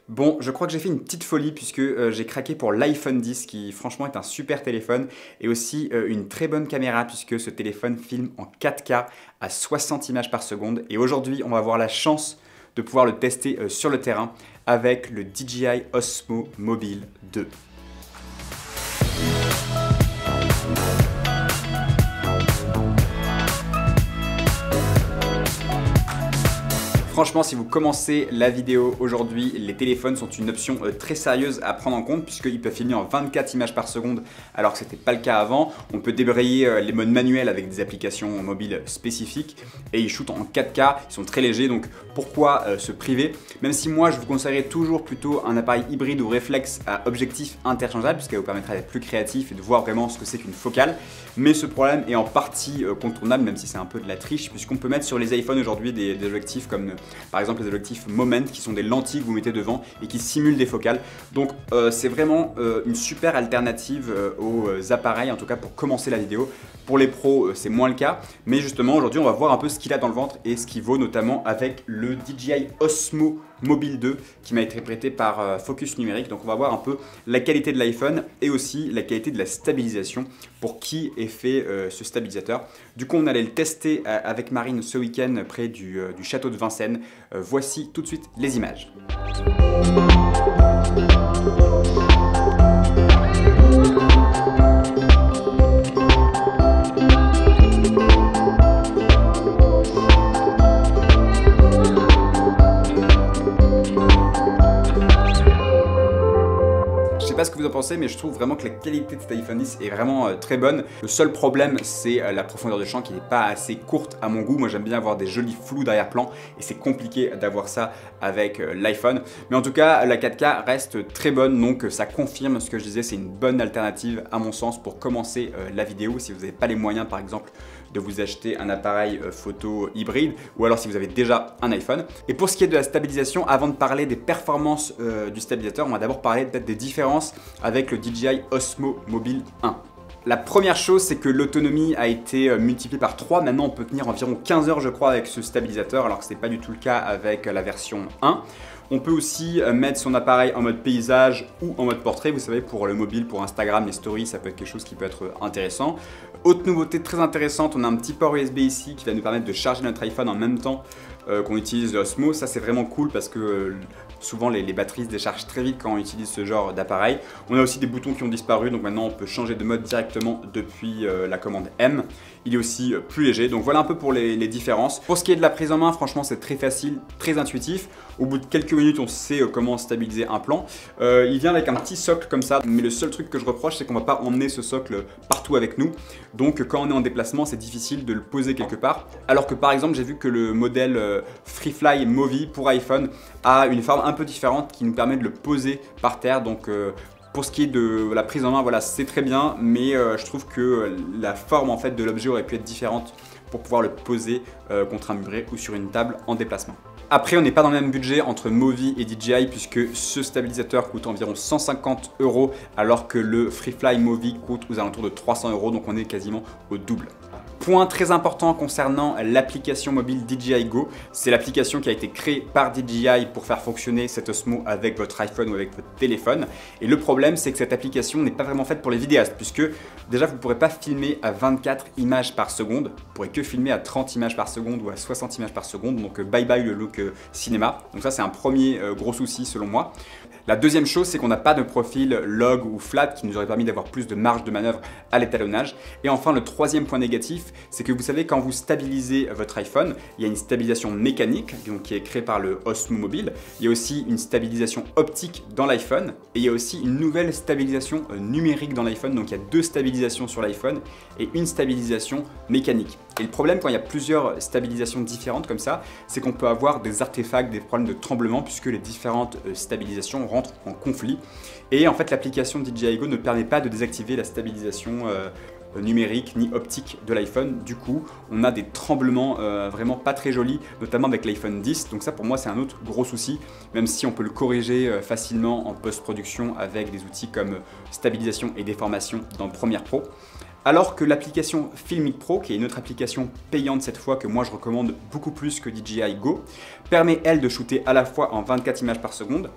Bon, je crois que j'ai fait une petite folie puisque j'ai craqué pour l'iPhone 10 qui franchement est un super téléphone et aussi une très bonne caméra puisque ce téléphone filme en 4K à 60 images par seconde. Et aujourd'hui, on va avoir la chance de pouvoir le tester sur le terrain avec le DJI Osmo Mobile 2. Franchement, si vous commencez la vidéo aujourd'hui, les téléphones sont une option très sérieuse à prendre en compte puisqu'ils peuvent filmer en 24 images par seconde alors que ce n'était pas le cas avant. On peut débrayer les modes manuels avec des applications mobiles spécifiques et ils shootent en 4K, ils sont très légers, donc pourquoi se priver? Même si moi je vous conseillerais toujours plutôt un appareil hybride ou réflexe à objectif interchangeable puisqu'elle vous permettra d'être plus créatif et de voir vraiment ce que c'est qu'une focale. Mais ce problème est en partie contournable, même si c'est un peu de la triche, puisqu'on peut mettre sur les iPhones aujourd'hui des objectifs comme par exemple les objectifs Moment qui sont des lentilles que vous mettez devant et qui simulent des focales. Donc c'est vraiment une super alternative aux appareils, en tout cas pour commencer la vidéo. Pour les pros, c'est moins le cas, mais justement aujourd'hui on va voir un peu ce qu'il a dans le ventre et ce qu'il vaut, notamment avec le DJI Osmo Mobile 2 qui m'a été prêté par Focus Numérique. Donc on va voir un peu la qualité de l'iPhone et aussi la qualité de la stabilisation, pour qui est fait ce stabilisateur. Du coup on allait le tester avec Marine ce week-end près du château de Vincennes. Voici tout de suite les images. Je sais pas ce que vous en pensez, mais je trouve vraiment que la qualité de cet iPhone 10 est vraiment très bonne. Le seul problème, c'est la profondeur de champ qui n'est pas assez courte à mon goût. Moi, j'aime bien avoir des jolis flous d'arrière-plan et c'est compliqué d'avoir ça avec l'iPhone. Mais en tout cas, la 4K reste très bonne, donc ça confirme ce que je disais. C'est une bonne alternative à mon sens pour commencer la vidéo si vous n'avez pas les moyens, par exemple, de vous acheter un appareil photo hybride ou alors si vous avez déjà un iPhone. Et pour ce qui est de la stabilisation, avant de parler des performances du stabilisateur, on va d'abord parler peut-être des différences avec le DJI Osmo Mobile 1. La première chose, c'est que l'autonomie a été multipliée par 3. Maintenant, on peut tenir environ 15 heures, je crois, avec ce stabilisateur, alors que ce n'est pas du tout le cas avec la version 1. On peut aussi mettre son appareil en mode paysage ou en mode portrait. Vous savez, pour le mobile, pour Instagram, les stories, ça peut être quelque chose qui peut être intéressant. Autre nouveauté très intéressante, on a un petit port USB ici qui va nous permettre de charger notre iPhone en même temps qu'on utilise l'Osmo. Ça, c'est vraiment cool parce que souvent les batteries se déchargent très vite quand on utilise ce genre d'appareil. On a aussi des boutons qui ont disparu, donc maintenant on peut changer de mode directement depuis la commande M. Il est aussi plus léger, donc voilà un peu pour les différences. Pour ce qui est de la prise en main, franchement c'est très facile, très intuitif. Au bout de quelques minutes, on sait comment stabiliser un plan. Il vient avec un petit socle comme ça, mais le seul truc que je reproche, c'est qu'on ne va pas emmener ce socle partout avec nous. Donc quand on est en déplacement, c'est difficile de le poser quelque part. Alors que par exemple, j'ai vu que le modèle FreeFly Movi pour iPhone a une forme un peu différente qui nous permet de le poser par terre. Donc pour ce qui est de la prise en main, voilà, c'est très bien, mais je trouve que la forme en fait de l'objet aurait pu être différente pour pouvoir le poser contre un muret ou sur une table en déplacement. Après, on n'est pas dans le même budget entre Movi et DJI puisque ce stabilisateur coûte environ 150 € alors que le FreeFly Movi coûte aux alentours de 300 €, donc on est quasiment au double. Point très important concernant l'application mobile DJI Go, c'est l'application qui a été créée par DJI pour faire fonctionner cet Osmo avec votre iPhone ou avec votre téléphone. Et le problème, c'est que cette application n'est pas vraiment faite pour les vidéastes puisque déjà vous ne pourrez pas filmer à 24 images par seconde, vous ne pourrez que filmer à 30 images par seconde ou à 60 images par seconde, donc bye bye le look cinéma. Donc ça c'est un premier gros souci selon moi. La deuxième chose, c'est qu'on n'a pas de profil log ou flat qui nous aurait permis d'avoir plus de marge de manœuvre à l'étalonnage. Et enfin, le troisième point négatif, c'est que vous savez, quand vous stabilisez votre iPhone, il y a une stabilisation mécanique donc, qui est créée par le Osmo Mobile. Il y a aussi une stabilisation optique dans l'iPhone et il y a aussi une nouvelle stabilisation numérique dans l'iPhone. Donc il y a deux stabilisations sur l'iPhone et une stabilisation mécanique. Et le problème quand il y a plusieurs stabilisations différentes comme ça, c'est qu'on peut avoir des artefacts, des problèmes de tremblement puisque les différentes stabilisations rentrent en conflit. Et en fait, l'application DJI Go ne permet pas de désactiver la stabilisation numérique ni optique de l'iPhone. Du coup, on a des tremblements vraiment pas très jolis, notamment avec l'iPhone 10. Donc ça, pour moi, c'est un autre gros souci, même si on peut le corriger facilement en post-production avec des outils comme stabilisation et déformation dans Premiere Pro. Alors que l'application Filmic Pro, qui est une autre application payante cette fois que moi je recommande beaucoup plus que DJI Go, permet elle de shooter à la fois en 24 images par seconde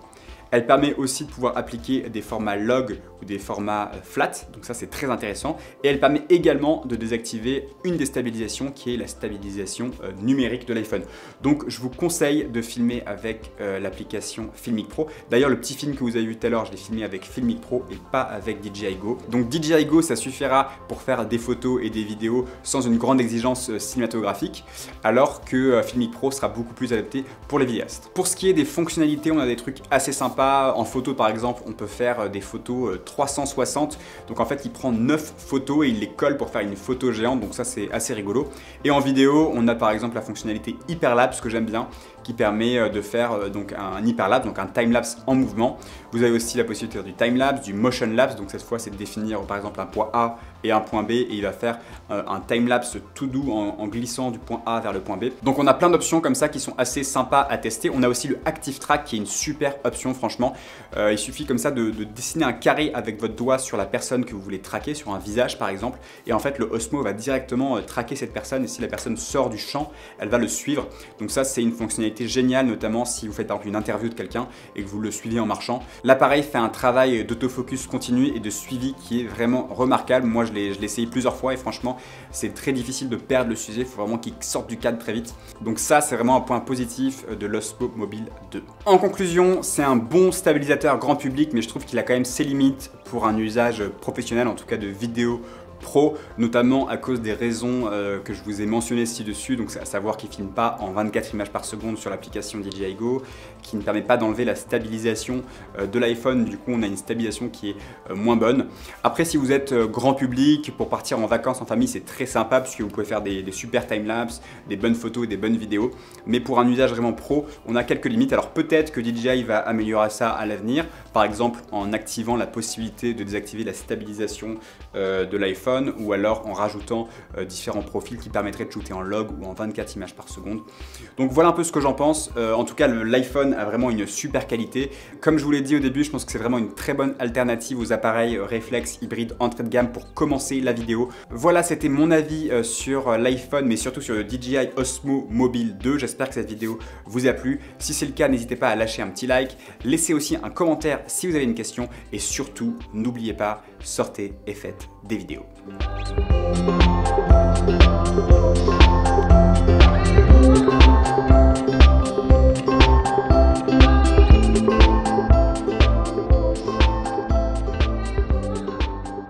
Elle permet aussi de pouvoir appliquer des formats log ou des formats flat, donc ça c'est très intéressant. Et elle permet également de désactiver une des stabilisations qui est la stabilisation numérique de l'iPhone. Donc je vous conseille de filmer avec l'application Filmic Pro. D'ailleurs le petit film que vous avez vu tout à l'heure, je l'ai filmé avec Filmic Pro et pas avec DJI Go. Donc DJI Go ça suffira pour faire des photos et des vidéos sans une grande exigence cinématographique, alors que Filmic Pro sera beaucoup plus adapté pour les vidéastes. Pour ce qui est des fonctionnalités, on a des trucs assez sympas. En photo par exemple, on peut faire des photos 360. Donc en fait, il prend 9 photos et il les colle pour faire une photo géante. Donc ça, c'est assez rigolo. Et en vidéo, on a par exemple la fonctionnalité hyperlapse que j'aime bien, qui permet de faire donc un hyperlapse, donc un timelapse en mouvement. Vous avez aussi la possibilité du timelapse, du motion lapse. Donc cette fois, c'est de définir par exemple un point A et un point B et il va faire un timelapse tout doux en glissant du point A vers le point B. Donc on a plein d'options comme ça qui sont assez sympas à tester. On a aussi le Active Track qui est une super option franchement. Il suffit comme ça de dessiner un carré avec votre doigt sur la personne que vous voulez traquer, sur un visage par exemple. Et en fait le Osmo va directement traquer cette personne et si la personne sort du champ, elle va le suivre. Donc ça c'est une fonctionnalité géniale, notamment si vous faites par exemple une interview de quelqu'un et que vous le suivez en marchant. L'appareil fait un travail d'autofocus continu et de suivi qui est vraiment remarquable. Moi je l'ai essayé plusieurs fois et franchement c'est très difficile de perdre le sujet, il faut vraiment qu'il sorte du cadre très vite. Donc ça c'est vraiment un point positif de l'Osmo Mobile 2. En conclusion, c'est un bon stabilisateur grand public, mais je trouve qu'il a quand même ses limites pour un usage professionnel, en tout cas de vidéo pro, notamment à cause des raisons que je vous ai mentionnées ci-dessus, donc à savoir qu'il ne filme pas en 24 images par seconde sur l'application DJI Go, qui ne permet pas d'enlever la stabilisation de l'iPhone, du coup on a une stabilisation qui est moins bonne. Après si vous êtes grand public, pour partir en vacances en famille c'est très sympa puisque vous pouvez faire des super timelapses, des bonnes photos et des bonnes vidéos, mais pour un usage vraiment pro, on a quelques limites. Alors peut-être que DJI va améliorer ça à l'avenir, par exemple en activant la possibilité de désactiver la stabilisation de l'iPhone, ou alors en rajoutant différents profils qui permettraient de shooter en log ou en 24 images par seconde. Donc voilà un peu ce que j'en pense. En tout cas, l'iPhone a vraiment une super qualité. Comme je vous l'ai dit au début, je pense que c'est vraiment une très bonne alternative aux appareils réflexes hybrides entrée de gamme pour commencer la vidéo. Voilà, c'était mon avis sur l'iPhone, mais surtout sur le DJI Osmo Mobile 2. J'espère que cette vidéo vous a plu. Si c'est le cas, n'hésitez pas à lâcher un petit like. Laissez aussi un commentaire si vous avez une question. Et surtout, n'oubliez pas, sortez et faites des vidéos.